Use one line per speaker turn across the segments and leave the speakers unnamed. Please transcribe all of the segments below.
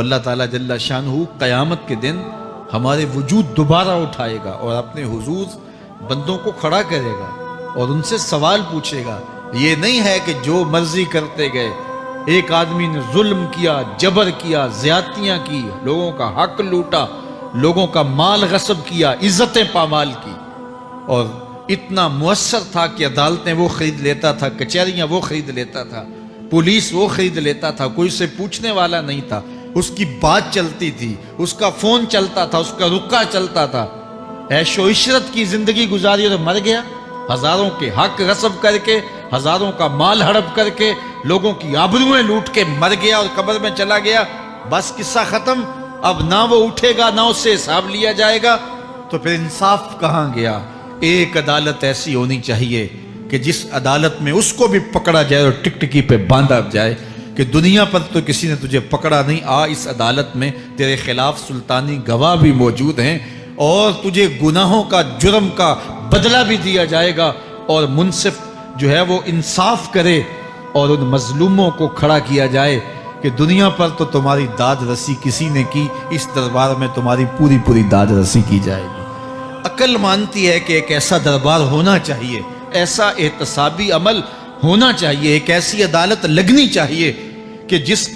اللہ تعالیٰ جل شانہ قیامت کے دن ہمارے وجود دوبارہ اٹھائے گا اور اپنے حضور بندوں کو کھڑا کرے گا اور ان سے سوال پوچھے گا۔ یہ نہیں ہے کہ جو مرضی کرتے گئے، ایک آدمی نے ظلم کیا، جبر کیا، زیادتیاں کی، لوگوں کا حق لوٹا، لوگوں کا مال غصب کیا، عزتیں پامال کی، اور اتنا مؤثر تھا کہ عدالتیں وہ خرید لیتا تھا، کچہریاں وہ خرید لیتا تھا، پولیس وہ خرید لیتا تھا، کوئی سے پوچھنے والا نہیں تھا، اس کی بات چلتی تھی، اس کا فون چلتا تھا، اس کا رکا چلتا تھا، عیش و عشرت کی زندگی گزاری اور مر گیا، ہزاروں کے حق غصب کر کے، ہزاروں کا مال ہڑپ کر کے، لوگوں کی آبروئیں لوٹ کے مر گیا اور قبر میں چلا گیا، بس قصہ ختم۔ اب نہ وہ اٹھے گا، نہ اس سے حساب لیا جائے گا، تو پھر انصاف کہاں گیا؟ ایک عدالت ایسی ہونی چاہیے کہ جس عدالت میں اس کو بھی پکڑا جائے اور ٹکٹکی پہ باندھا جائے کہ دنیا پر تو کسی نے تجھے پکڑا نہیں، اس عدالت میں تیرے خلاف سلطانی گواہ بھی موجود ہیں اور تجھے گناہوں کا، جرم کا بدلہ بھی دیا جائے گا، اور منصف جو ہے وہ انصاف کرے اور ان مظلوموں کو کھڑا کیا جائے کہ دنیا پر تو تمہاری داد رسی کسی نے کی، اس دربار میں تمہاری پوری پوری داد رسی کی جائے گی۔ عقل مانتی ہے کہ ایک ایسا دربار ہونا چاہیے، ایسا احتسابی عمل ہونا چاہیے، ایک ایسی عدالت لگنی چاہیے کہ جس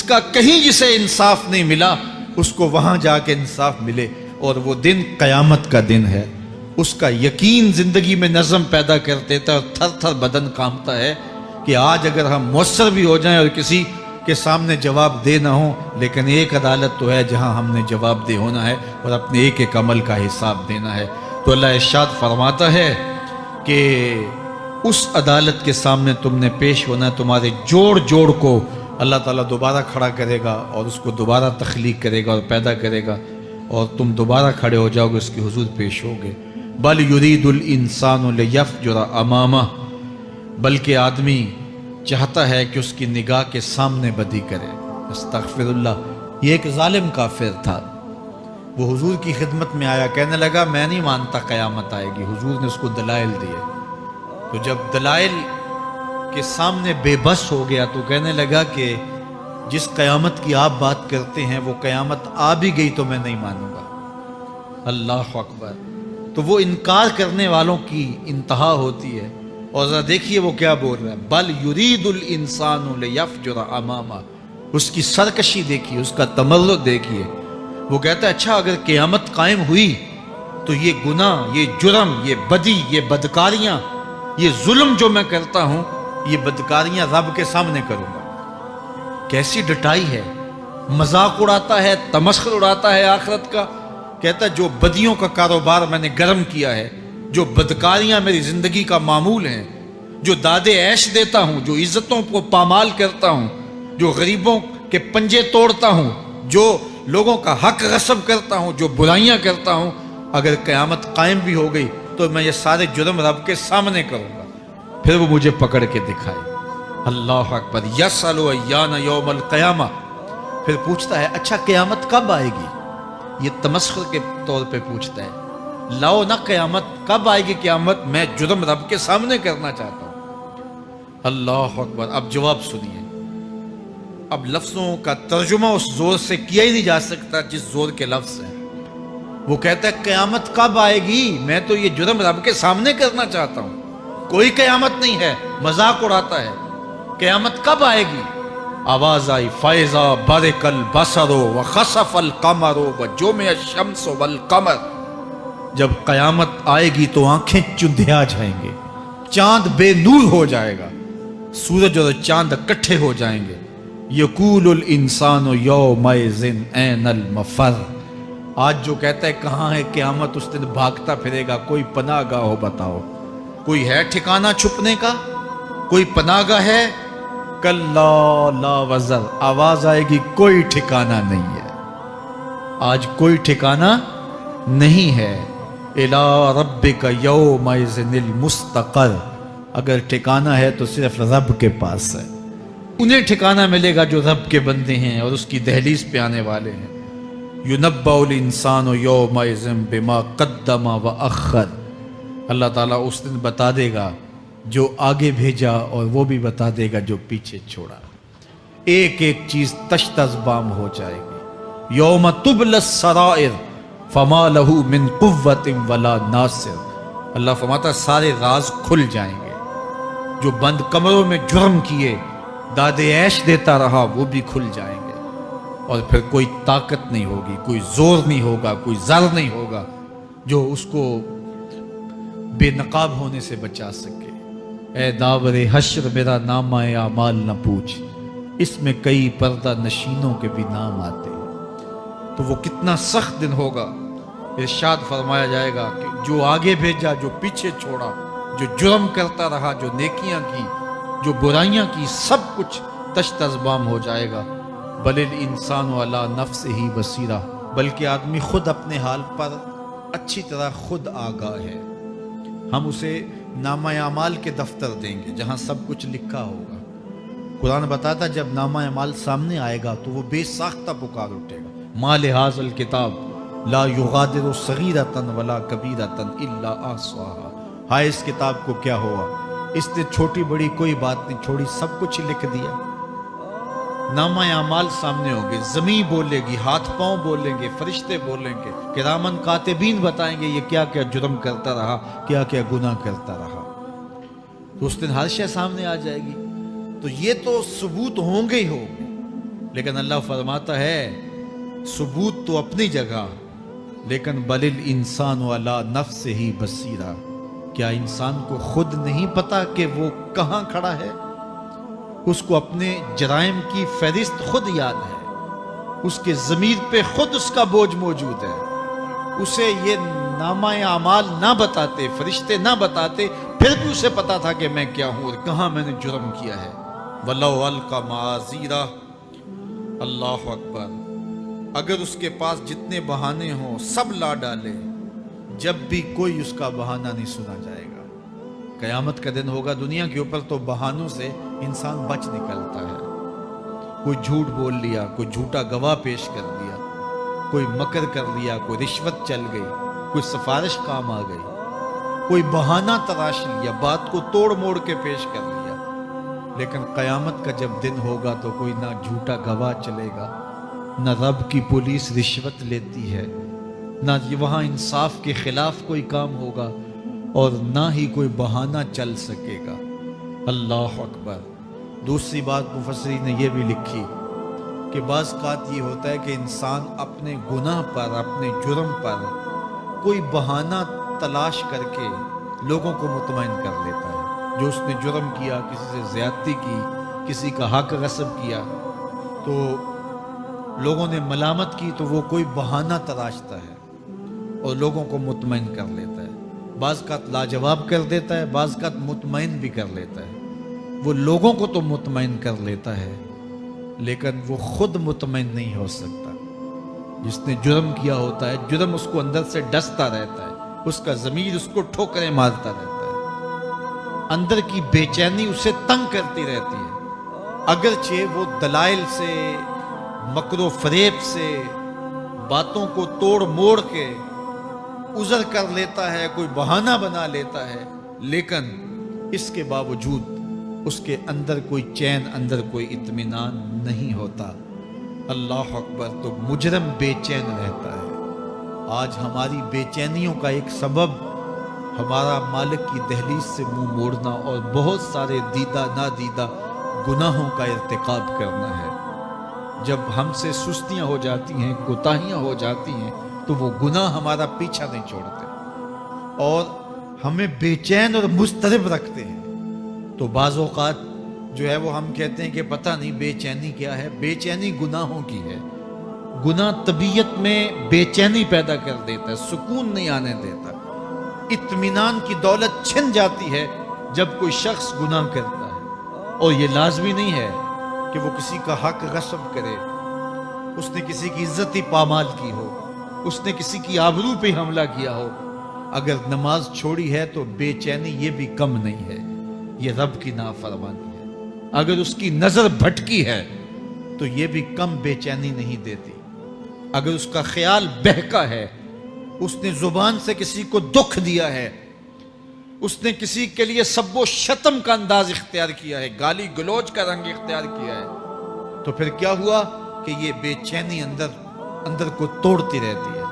کا کہیں جسے انصاف نہیں ملا اس کو وہاں جا کے انصاف ملے، اور وہ دن قیامت کا دن ہے۔ اس کا یقین زندگی میں نظم پیدا کر دیتا ہے اور تھر تھر بدن کانپتا ہے کہ آج اگر ہم مؤثر بھی ہو جائیں اور کسی کے سامنے جواب دے نہ ہوں، لیکن ایک عدالت تو ہے جہاں ہم نے جواب دہ ہونا ہے اور اپنے ایک ایک عمل کا حساب دینا ہے۔ تو اللہ ارشاد فرماتا ہے کہ اس عدالت کے سامنے تم نے پیش ہونا ہے، تمہارے جوڑ جوڑ کو اللہ تعالیٰ دوبارہ کھڑا کرے گا اور اس کو دوبارہ تخلیق کرے گا اور پیدا کرے گا، اور تم دوبارہ کھڑے ہو جاؤ گے، اس کے حضور پیش ہوگے۔ بل یرید الانسان لیفجر امامہ، بلکہ آدمی چاہتا ہے کہ اس کی نگاہ کے سامنے بدی کرے۔ استغفر اللہ۔ یہ ایک ظالم کافر تھا، وہ حضور کی خدمت میں آیا، کہنے لگا میں نہیں مانتا قیامت آئے گی۔ حضور نے اس کو دلائل دیے، تو جب دلائل کے سامنے بے بس ہو گیا تو کہنے لگا کہ جس قیامت کی آپ بات کرتے ہیں وہ قیامت آ بھی گئی تو میں نہیں مانوں گا۔ اللہ اکبر۔ تو وہ انکار کرنے والوں کی انتہا ہوتی ہے، اور ذرا دیکھیے وہ کیا بول رہا ہے، بل یرید الانسان لیفجر امامہ۔ اس کی سرکشی دیکھیے، اس کا تمرد دیکھیے۔ وہ کہتا ہے اچھا اگر قیامت قائم ہوئی تو یہ گناہ، یہ جرم، یہ بدی، یہ بدکاریاں، یہ ظلم جو میں کرتا ہوں، یہ بدکاریاں رب کے سامنے کروں گا۔ کیسی ڈٹائی ہے، مذاق اڑاتا ہے، تمسخر اڑاتا ہے آخرت کا۔ کہتا ہے جو بدیوں کا کاروبار میں نے گرم کیا ہے، جو بدکاریاں میری زندگی کا معمول ہیں، جو دادے عیش دیتا ہوں، جو عزتوں کو پامال کرتا ہوں، جو غریبوں کے پنجے توڑتا ہوں، جو لوگوں کا حق غصب کرتا ہوں، جو برائیاں کرتا ہوں، اگر قیامت قائم بھی ہو گئی تو میں یہ سارے جرم رب کے سامنے کروں گا، پھر وہ مجھے پکڑ کے دکھائے۔ اللہ اکبر۔ یسأل ایان یوم القیامہ۔ پھر پوچھتا ہے اچھا قیامت کب آئے گی؟ یہ تمسخر کے طور پہ پوچھتا ہے، لاؤ نہ قیامت، کب آئے گی قیامت؟ میں جرم رب کے سامنے کرنا چاہتا ہوں۔ اللہ اکبر۔ اب جواب سنیے۔ اب لفظوں کا ترجمہ اس زور سے کیا ہی نہیں جا سکتا جس زور کے لفظ ہیں۔ وہ کہتا ہے قیامت کب آئے گی؟ میں تو یہ جرم رب کے سامنے کرنا چاہتا ہوں، کوئی قیامت نہیں ہے، مذاق اڑاتا ہے۔ قیامت کب آئے گی؟ آواز آئی، فائزہ برق البصر وخسف القمر وجمع الشمس والقمر۔ جب قیامت آئے گی تو آنکھیں چندھیا جائیں گے، چاند بے نور ہو جائے گا، سورج اور چاند اکٹھے ہو جائیں گے۔ یقول الانسان یومئذ این المفر۔ آج جو کہتا ہے کہاں ہے قیامت، اس دن بھاگتا پھرے گا، کوئی پناہ گاہ ہو بتاؤ، کوئی ہے ٹھکانہ چھپنے کا، کوئی پناہ گاہ ہے؟ کلا لا وزر۔ آواز آئے گی کوئی ٹھکانہ نہیں ہے، آج کوئی ٹھکانہ نہیں ہے۔ الی ربک یومئذ المستقر۔ اگر ٹھکانہ ہے تو صرف رب کے پاس ہے، انہیں ٹھکانہ ملے گا جو رب کے بندے ہیں اور اس کی دہلیز پہ آنے والے ہیں۔ ینبأ الانسان یومئذ بما قدم واخر۔ اللہ تعالیٰ اس دن بتا دے گا جو آگے بھیجا اور وہ بھی بتا دے گا جو پیچھے چھوڑا۔ ایک ایک چیز تشت از بام ہو جائے گی. یوم تبلی السرائر فما لہ من قوت ولا ناصر. اللہ فرماتا سارے راز کھل جائیں گے. جو بند کمروں میں جرم کیے داد عیش دیتا رہا وہ بھی کھل جائیں گے، اور پھر کوئی طاقت نہیں ہوگی، کوئی زور نہیں ہوگا، کوئی زر نہیں ہوگا جو اس کو بے نقاب ہونے سے بچا سکے. اے داور حشر میرا نامہ اعمال نہ پوچھ، اس میں کئی پردہ نشینوں کے بھی نام آتے ہیں. تو وہ کتنا سخت دن ہوگا. ارشاد فرمایا جائے گا کہ جو آگے بھیجا، جو پیچھے چھوڑا، جو جرم کرتا رہا، جو نیکیاں کی، جو برائیاں کی، سب کچھ تشت از بام ہو جائے گا. بل الانسان علی نفسہ بصیرہ، بلکہ آدمی خود اپنے حال پر اچھی طرح خود آگاہ ہے. ہم اسے نامہ اعمال کے دفتر دیں گے جہاں سب کچھ لکھا ہوگا. قرآن بتاتا جب نامہ اعمال سامنے آئے گا تو وہ بے ساختہ پکار اٹھے گا، ما لہذا الکتاب لا یغادر صغیرۃ ولا کبیرۃ الا احصاها. ہائے اس کتاب کو کیا ہوا، اس نے چھوٹی بڑی کوئی بات نہیں چھوڑی، سب کچھ لکھ دیا. نامہ اعمال سامنے ہوں گے، زمین بولے گی، ہاتھ پاؤں بولیں گے، فرشتے بولیں گے، کرامن کاتبین بتائیں گے یہ کیا کیا جرم کرتا رہا، کیا کیا گناہ کرتا رہا. تو اس دن ہر شے سامنے آ جائے گی. تو یہ تو ثبوت ہوں گے ہی ہوں گے، لیکن اللہ فرماتا ہے ثبوت تو اپنی جگہ، لیکن بل الانسان علی نفسہ بصیرہ. کیا انسان کو خود نہیں پتا کہ وہ کہاں کھڑا ہے؟ اس کو اپنے جرائم کی فہرست خود یاد ہے، اس کے ضمیر پہ خود اس کا بوجھ موجود ہے. اسے یہ نامہ اعمال نہ بتاتے، فرشتے نہ بتاتے، پھر بھی اسے پتا تھا کہ میں کیا ہوں اور کہاں میں نے جرم کیا ہے. وَلَوْ أَلْقَى مَعَاذِيرَهُ. اللہ اکبر. اگر اس کے پاس جتنے بہانے ہوں سب لا ڈالے، جب بھی کوئی اس کا بہانہ نہیں سنا جائے گا. قیامت کا دن ہوگا، دنیا کے اوپر تو بہانوں سے انسان بچ نکلتا ہے. کوئی جھوٹ بول لیا، کوئی جھوٹا گواہ پیش کر دیا، کوئی مکر کر لیا، کوئی رشوت چل گئی، کوئی سفارش کام آ گئی، کوئی بہانہ تراش لیا، بات کو توڑ موڑ کے پیش کر لیا. لیکن قیامت کا جب دن ہوگا تو کوئی نہ جھوٹا گواہ چلے گا، نہ رب کی پولیس رشوت لیتی ہے، نہ وہاں انصاف کے خلاف کوئی کام ہوگا، اور نہ ہی کوئی بہانہ چل سکے گا. اللہ اکبر. دوسری بات مفسرین نے یہ بھی لکھی کہ بعض اوقات یہ ہوتا ہے کہ انسان اپنے گناہ پر، اپنے جرم پر کوئی بہانہ تلاش کر کے لوگوں کو مطمئن کر لیتا ہے. جو اس نے جرم کیا، کسی سے زیادتی کی، کسی کا حق غصب کیا، تو لوگوں نے ملامت کی تو وہ کوئی بہانہ تراشتا ہے اور لوگوں کو مطمئن کر لیتا ہے. بعض کا لاجواب کر دیتا ہے، بعض کا مطمئن بھی کر لیتا ہے. وہ لوگوں کو تو مطمئن کر لیتا ہے لیکن وہ خود مطمئن نہیں ہو سکتا. جس نے جرم کیا ہوتا ہے، جرم اس کو اندر سے ڈستا رہتا ہے، اس کا ضمیر اس کو ٹھوکریں مارتا رہتا ہے، اندر کی بے چینی اسے تنگ کرتی رہتی ہے. اگرچہ وہ دلائل سے، مکر و فریب سے، باتوں کو توڑ موڑ کے عذر کر لیتا ہے، کوئی بہانہ بنا لیتا ہے، لیکن اس کے باوجود اس کے اندر کوئی چین، اندر کوئی اطمینان نہیں ہوتا. اللہ اکبر. تو مجرم بے چین رہتا ہے. آج ہماری بے چینیوں کا ایک سبب ہمارا مالک کی دہلیز سے منہ موڑنا اور بہت سارے دیدہ نادیدہ گناہوں کا ارتکاب کرنا ہے. جب ہم سے سستیاں ہو جاتی ہیں، کوتاہیاں ہو جاتی ہیں، تو وہ گناہ ہمارا پیچھا نہیں چھوڑتے اور ہمیں بے چین اور مضطرب رکھتے ہیں. تو بعض اوقات جو ہے وہ ہم کہتے ہیں کہ پتہ نہیں بے چینی کیا ہے. بے چینی گناہوں کی ہے. گناہ طبیعت میں بے چینی پیدا کر دیتا ہے، سکون نہیں آنے دیتا. اطمینان کی دولت چھن جاتی ہے جب کوئی شخص گناہ کرتا ہے. اور یہ لازمی نہیں ہے کہ وہ کسی کا حق غصب کرے، اس نے کسی کی عزت ہی پامال کی ہو، اس نے کسی کی آبرو پہ حملہ کیا ہو. اگر نماز چھوڑی ہے تو بے چینی یہ بھی کم نہیں ہے، یہ رب کی نافرمانی ہے. اگر اس کی نظر بھٹکی ہے تو یہ بھی کم بے چینی نہیں دیتی. اگر اس کا خیال بہکا ہے، اس نے زبان سے کسی کو دکھ دیا ہے، اس نے کسی کے لیے سب و شتم کا انداز اختیار کیا ہے، گالی گلوچ کا رنگ اختیار کیا ہے، تو پھر کیا ہوا کہ یہ بے چینی اندر کو توڑتی رہتی ہے.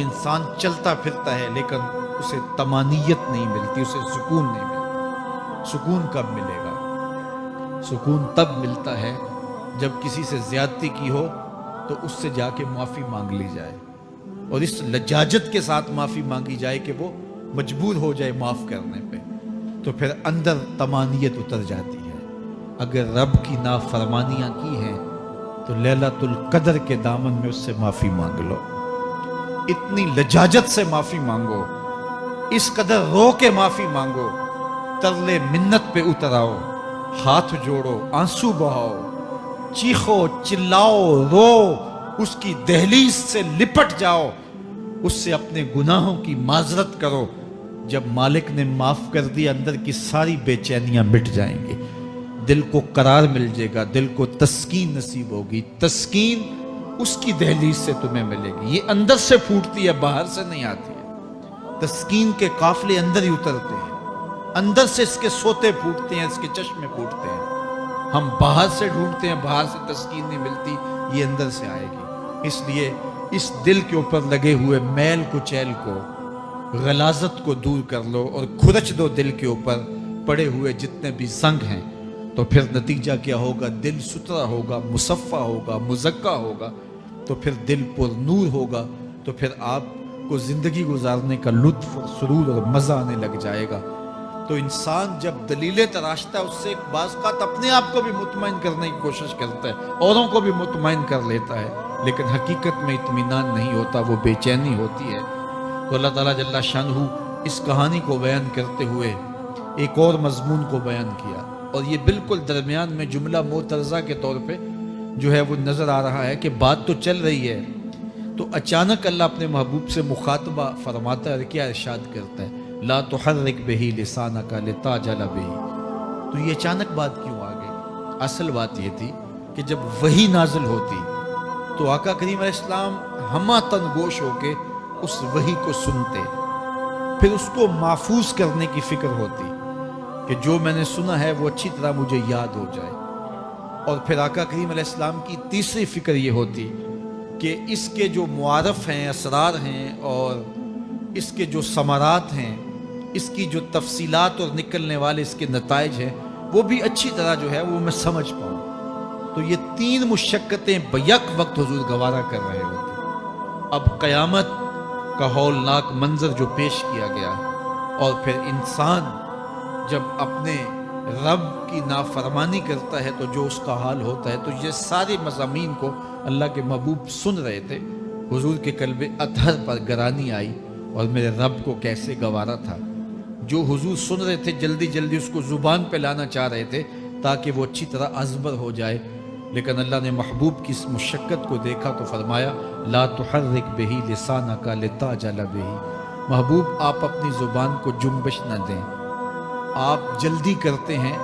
انسان چلتا پھرتا ہے لیکن اسے طمانیت نہیں ملتی، اسے سکون نہیں ملتا. سکون کب ملے گا؟ سکون تب ملتا ہے جب کسی سے زیادتی کی ہو تو اس سے جا کے معافی مانگ لی جائے، اور اس لجاجت کے ساتھ معافی مانگی جائے کہ وہ مجبور ہو جائے معاف کرنے پہ، تو پھر اندر طمانیت اتر جاتی ہے. اگر رب کی نافرمانیاں کی ہیں تو لیلۃ القدر کے دامن میں اس سے معافی مانگ لو، اتنی لجاجت سے معافی مانگو، اس قدر رو کے معافی مانگو، ترلے منت پہ اتر آؤ، ہاتھ جوڑو، آنسو بہاؤ، چیخو، چلاؤ، رو، اس کی دہلیز سے لپٹ جاؤ، اس سے اپنے گناہوں کی معذرت کرو. جب مالک نے معاف کر دیا اندر کی ساری بے چینیاں مٹ جائیں گی، دل کو قرار مل جائے گا، دل کو تسکین نصیب ہوگی. تسکین اس کی دہلیز سے تمہیں ملے گی، یہ اندر سے پھوٹتی ہے، باہر سے نہیں آتی ہے. تسکین کے قافلے اندر ہی اترتے ہیں، اندر سے اس کے سوتے پھوٹتے ہیں، اس کے چشمے پھوٹتے ہیں. ہم باہر سے ڈھونڈتے ہیں، باہر سے تسکین نہیں ملتی، یہ اندر سے آئے گی. اس لیے اس دل کے اوپر لگے ہوئے میل کچیل کو، غلاظت کو دور کر لو اور کھرچ دو دل کے اوپر پڑے ہوئے جتنے بھی زنگ ہیں. تو پھر نتیجہ کیا ہوگا؟ دل ستھرا ہوگا، مصفہ ہوگا، مزکا ہوگا، تو پھر دل پر نور ہوگا. تو پھر آپ کو زندگی گزارنے کا لطف اور سرور اور مزہ آنے لگ جائے گا. تو انسان جب دلیلیں تراشتا ہے، اس سے ایک بعض اوقات اپنے آپ کو بھی مطمئن کرنے کی کوشش کرتا ہے، اوروں کو بھی مطمئن کر لیتا ہے، لیکن حقیقت میں اطمینان نہیں ہوتا، وہ بے چینی ہوتی ہے. تو اللہ تعالیٰ جل شانہ اس کہانی کو بیان کرتے ہوئے ایک اور مضمون کو بیان کیا، اور یہ بالکل درمیان میں جملہ معترضہ کے طور پہ جو ہے وہ نظر آ رہا ہے کہ بات تو چل رہی ہے، تو اچانک اللہ اپنے محبوب سے مخاطبہ فرماتا ہے اور کیا ارشاد کرتا ہے؟ لا تحرک بہ لسانک لتعجل بہ. تو یہ اچانک بات کیوں آ گئی؟ اصل بات یہ تھی کہ جب وحی نازل ہوتی تو آقا کریم علیہ السلام ہمہ تن گوش ہو کے اس وحی کو سنتے، پھر اس کو محفوظ کرنے کی فکر ہوتی کہ جو میں نے سنا ہے وہ اچھی طرح مجھے یاد ہو جائے. اور پھر آقا کریم علیہ السلام کی تیسری فکر یہ ہوتی کہ اس کے جو معارف ہیں، اسرار ہیں، اور اس کے جو ثمرات ہیں، اس کی جو تفصیلات اور نکلنے والے اس کے نتائج ہیں، وہ بھی اچھی طرح جو ہے وہ میں سمجھ پاؤں. تو یہ تین مشقتیں بیک وقت حضور گوارا کر رہے ہوتے. اب قیامت کا ہولناک منظر جو پیش کیا گیا، اور پھر انسان جب اپنے رب کی نافرمانی کرتا ہے تو جو اس کا حال ہوتا ہے، تو یہ سارے مضامین کو اللہ کے محبوب سن رہے تھے. حضور کے قلب اطہر پر گرانی آئی، اور میرے رب کو کیسے گوارا تھا. جو حضور سن رہے تھے جلدی جلدی اس کو زبان پہ لانا چاہ رہے تھے تاکہ وہ اچھی طرح ازبر ہو جائے، لیکن اللہ نے محبوب کی اس مشقت کو دیکھا تو فرمایا لا تحرک بہ لسانک لتعجل بہ. محبوب آپ اپنی زبان کو جنبش نہ دیں، آپ جلدی کرتے ہیں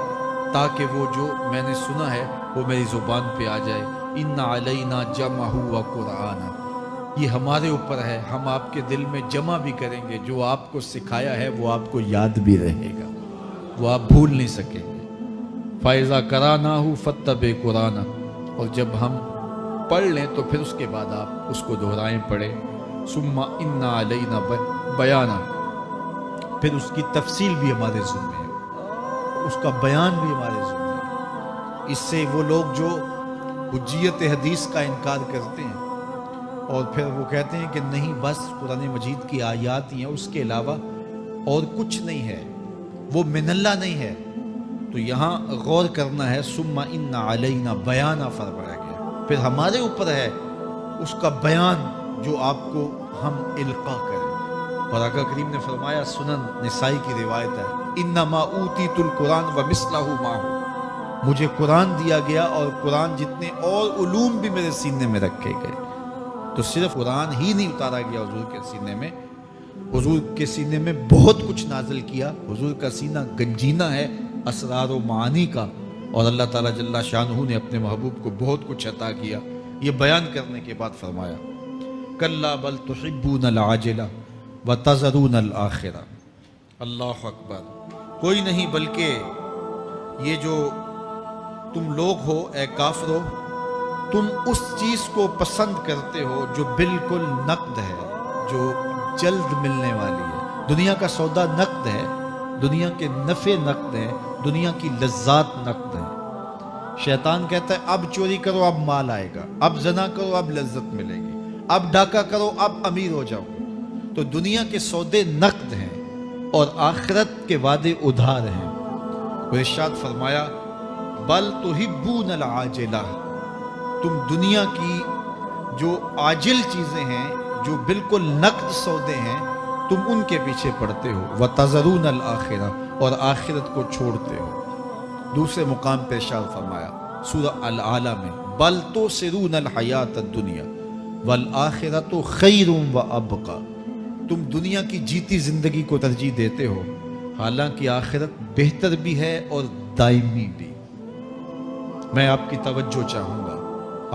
تاکہ وہ جو میں نے سنا ہے وہ میری زبان پہ آ جائے. ان علینا جمعہ و قرآن، یہ ہمارے اوپر ہے، ہم آپ کے دل میں جمع بھی کریں گے. جو آپ کو سکھایا ہے وہ آپ کو یاد بھی رہے گا، وہ آپ بھول نہیں سکیں گے. فَإِذَا قَرَأْنَاهُ فَاتَّبِعْ قُرْآنَهُ، اور جب ہم پڑھ لیں تو پھر اس کے بعد آپ اس کو دہرائیں پڑھیں. ثُمَّ إِنَّ عَلَيْنَا بَيَانًا، پھر اس کی تفصیل بھی ہمارے ذمہ ہے، اس کا بیان بھی ہمارے ذمہ ہے. اس سے وہ لوگ جو حجیت حدیث کا انکار کرتے ہیں اور پھر وہ کہتے ہیں کہ نہیں بس قرآن مجید کی آیات ہی ہیں، اس کے علاوہ اور کچھ نہیں ہے، وہ من اللہ نہیں ہے، تو یہاں غور کرنا ہے. ثم ان علینا بیانہ فرمایا گیا، پھر ہمارے اوپر ہے اس کا بیان جو آپ کو ہم القا کریں. اور آقا کریم نے فرمایا، سنن نسائی کی روایت ہے، انما اوتیت القرآن ومثلہ معہ، مجھے قرآن دیا گیا اور قرآن جتنے اور علوم بھی میرے سینے میں رکھے گئے. تو صرف قرآن ہی نہیں اتارا گیا حضور کے سینے میں، حضور کے سینے میں بہت کچھ نازل کیا. حضور کا سینہ گنجینہ ہے اسرار و معانی کا، اور اللہ تعالیٰ جل شانہ نے اپنے محبوب کو بہت کچھ عطا کیا. یہ بیان کرنے کے بعد فرمایا کلا بل تحبون العاجلہ وتذرون الآخرہ. اللہ اکبر. کوئی نہیں بلکہ یہ جو تم لوگ ہو اے کافرو، تم اس چیز کو پسند کرتے ہو جو بالکل نقد ہے، جو جلد ملنے والی ہے۔ دنیا کا سودا نقد ہے، دنیا کے نفع نقد ہیں، دنیا کی لذات نقد ہیں۔ شیطان کہتا ہے اب چوری کرو اب مال آئے گا، اب زنا کرو اب لذت ملے گی، اب ڈاکہ کرو اب امیر ہو جاؤ۔ تو دنیا کے سودے نقد ہیں اور آخرت کے وعدے ادھار ہیں۔ وہ ارشاد فرمایا بل تحبون العاجلہ، تم دنیا کی جو عاجل چیزیں ہیں، جو بالکل نقد سودے ہیں، تم ان کے پیچھے پڑتے ہو، وتذرون الآخرہ، اور آخرت کو چھوڑتے ہو۔ دوسرے مقام پہ ارشاد فرمایا سورہ الاعلیٰ میں بل تؤثرون الحیات الدنیا والآخرۃ خیر وابقی، تم دنیا کی جیتی زندگی کو ترجیح دیتے ہو، حالانکہ آخرت بہتر بھی ہے اور دائمی بھی۔ میں آپ کی توجہ چاہوں گا،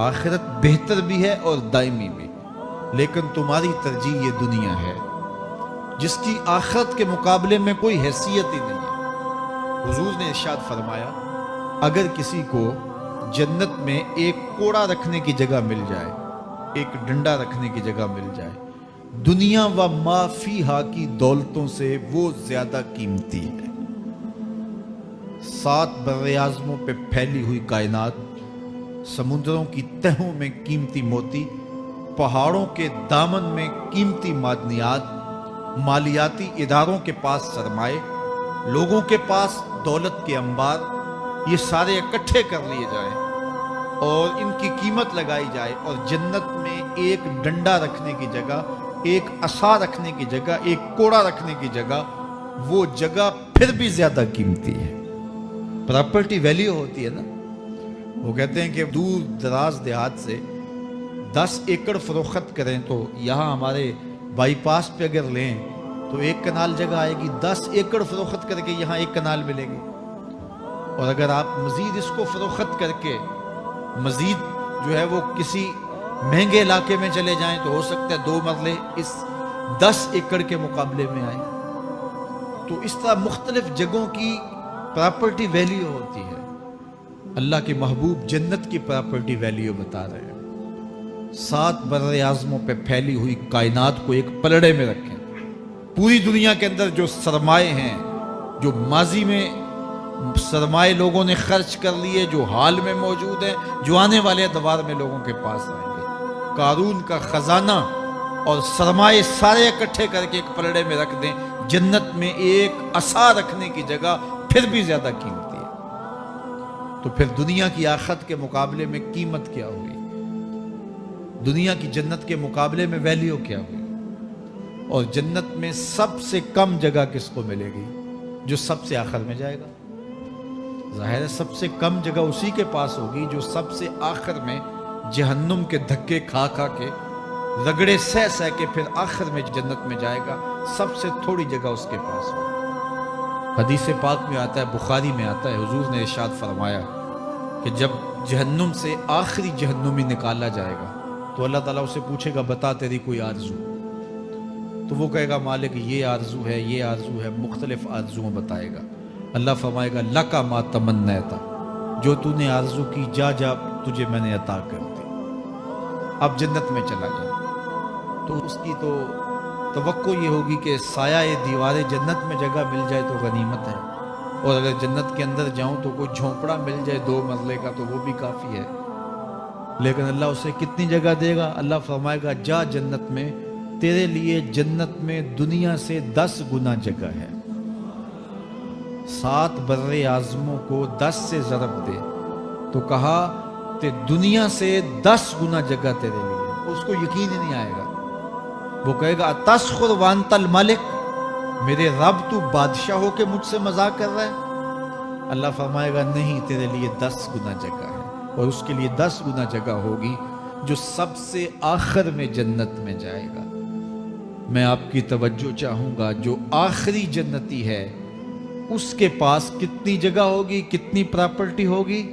آخرت بہتر بھی ہے اور دائمی بھی، لیکن تمہاری ترجیح یہ دنیا ہے جس کی آخرت کے مقابلے میں کوئی حیثیت ہی نہیں ہے۔ حضور نے ارشاد فرمایا اگر کسی کو جنت میں ایک کوڑا رکھنے کی جگہ مل جائے، ایک ڈنڈا رکھنے کی جگہ مل جائے، دنیا و ما فیہا کی دولتوں سے وہ زیادہ قیمتی ہے۔ 7 براعظموں پہ پھیلی ہوئی کائنات، سمندروں کی تہوں میں قیمتی موتی، پہاڑوں کے دامن میں قیمتی معدنیات، مالیاتی اداروں کے پاس سرمائے، لوگوں کے پاس دولت کے انبار، یہ سارے اکٹھے کر لیے جائیں اور ان کی قیمت لگائی جائے، اور جنت میں ایک ڈنڈا رکھنے کی جگہ، ایک عصا رکھنے کی جگہ، ایک کوڑا رکھنے کی جگہ، وہ جگہ پھر بھی زیادہ قیمتی ہے۔ پراپرٹی ویلیو ہوتی ہے نا، وہ کہتے ہیں کہ دور دراز دیہات سے 10 ایکڑ فروخت کریں تو یہاں ہمارے بائی پاس پہ اگر لیں تو 1 کنال جگہ آئے گی، 10 ایکڑ فروخت کر کے یہاں 1 کنال ملے گی۔ اور اگر آپ مزید اس کو فروخت کر کے مزید جو ہے وہ کسی مہنگے علاقے میں چلے جائیں تو ہو سکتا ہے 2 مرلے اس 10 ایکڑ کے مقابلے میں آئیں۔ تو اس طرح مختلف جگہوں کی پراپرٹی ویلیو ہوتی ہے۔ اللہ کے محبوب جنت کی پراپرٹی ویلیو بتا رہے ہیں۔ 7 براعظموں پہ پھیلی ہوئی کائنات کو ایک پلڑے میں رکھیں، پوری دنیا کے اندر جو سرمائے ہیں، جو ماضی میں سرمائے لوگوں نے خرچ کر لیے، جو حال میں موجود ہیں، جو آنے والے ادوار میں لوگوں کے پاس آئیں گے، قارون کا خزانہ اور سرمائے سارے اکٹھے کر کے ایک پلڑے میں رکھ دیں، جنت میں ایک عصا رکھنے کی جگہ پھر بھی زیادہ قیمتی ہے۔ تو پھر دنیا کی آخرت کے مقابلے میں قیمت کیا ہوئی؟ دنیا کی جنت کے مقابلے میں ویلیو کیا ہوئی؟ اور جنت میں سب سے کم جگہ کس کو ملے گی؟ جو سب سے آخر میں جائے گا۔ ظاہر ہے سب سے کم جگہ اسی کے پاس ہوگی جو سب سے آخر میں جہنم کے دھکے کھا کھا کے، رگڑے سہ سہ کے پھر آخر میں جنت میں جائے گا۔ سب سے تھوڑی جگہ اس کے پاس ہوگی۔ حدیث پاک میں آتا ہے، بخاری میں آتا ہے، حضور نے ارشاد فرمایا کہ جب جہنم سے آخری جہنمی نکالا جائے گا تو اللہ تعالیٰ اسے پوچھے گا بتا تیری کوئی آرزو؟ تو وہ کہے گا مالک یہ آرزو ہے، یہ آرزو ہے، مختلف آرزویں بتائے گا۔ اللہ فرمائے گا لکا ما تمنیتا، جو تو نے آرزو کی جا جا تجھے میں نے عطا کر دی، اب جنت میں چلا جا۔ تو اس کی تو توقع یہ ہوگی کہ سایہ دیوار جنت میں جگہ مل جائے تو غنیمت ہے، اور اگر جنت کے اندر جاؤں تو کوئی جھونپڑا مل جائے 2 مرلے کا تو وہ بھی کافی ہے۔ لیکن اللہ اسے کتنی جگہ دے گا؟ اللہ فرمائے گا جا جنت میں، تیرے لیے جنت میں دنیا سے 10 گنا جگہ ہے۔ 7 براعظموں کو 10 سے ضرب دے تو کہا کہ دنیا سے 10 گنا جگہ تیرے لیے۔ اس کو یقین ہی نہیں آئے گا، وہ کہے گا تسخر وانت الملک، میرے رب تو بادشاہ ہو کے مجھ سے مذاق کر رہا ہے؟ اللہ فرمائے گا نہیں، تیرے لیے 10 گنا جگہ ہے، اور اس کے لیے 10 گنا جگہ ہوگی جو سب سے آخر میں جنت میں جائے گا۔ میں آپ کی توجہ چاہوں گا، جو آخری جنتی ہے اس کے پاس کتنی جگہ ہوگی، کتنی پراپرٹی ہوگی؟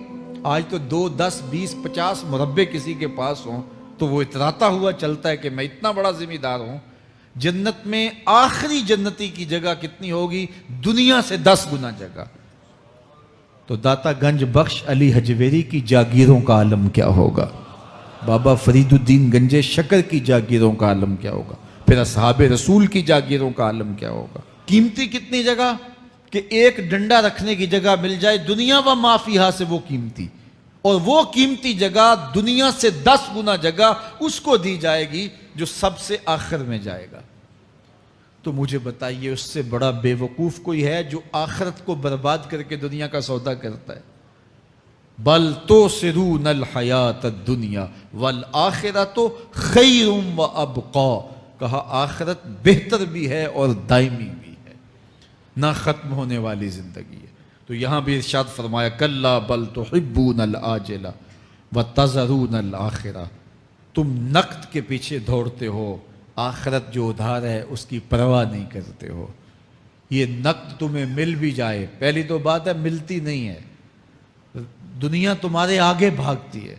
آج تو 2 10 20 50 مربع کسی کے پاس ہوں تو وہ اتراتا ہوا چلتا ہے کہ میں اتنا بڑا ذمہ دار ہوں۔ جنت میں آخری جنتی کی جگہ کتنی ہوگی؟ دنیا سے 10 گنا جگہ۔ تو داتا گنج بخش علی حجویری کی جاگیروں کا عالم کیا ہوگا؟ بابا فرید الدین گنج شکر کی جاگیروں کا عالم کیا ہوگا، پھر اصحاب رسول کی جاگیروں کا عالم کیا ہوگا۔ قیمتی کتنی جگہ کہ ایک ڈنڈا رکھنے کی جگہ مل جائے دنیا و ما فیہا سے وہ قیمتی، اور وہ قیمتی جگہ دنیا سے 10 گنا جگہ اس کو دی جائے گی جو سب سے آخر میں جائے گا۔ تو مجھے بتائیے اس سے بڑا بے وقوف کوئی ہے جو آخرت کو برباد کر کے دنیا کا سودا کرتا ہے؟ بل تؤثرون الحیات الدنیا والآخرۃ خیر وابقیٰ، کہا آخرت بہتر بھی ہے اور دائمی بھی ہے، نہ ختم ہونے والی زندگی ہے۔ تو یہاں بھی ارشاد فرمایا کلا بل تحبون العاجلہ وتذرون الآخرہ، تم نقد کے پیچھے دوڑتے ہو، آخرت جو ادھار ہے اس کی پرواہ نہیں کرتے ہو۔ یہ نقد تمہیں مل بھی جائے، پہلی تو بات ہے ملتی نہیں ہے، دنیا تمہارے آگے بھاگتی ہے۔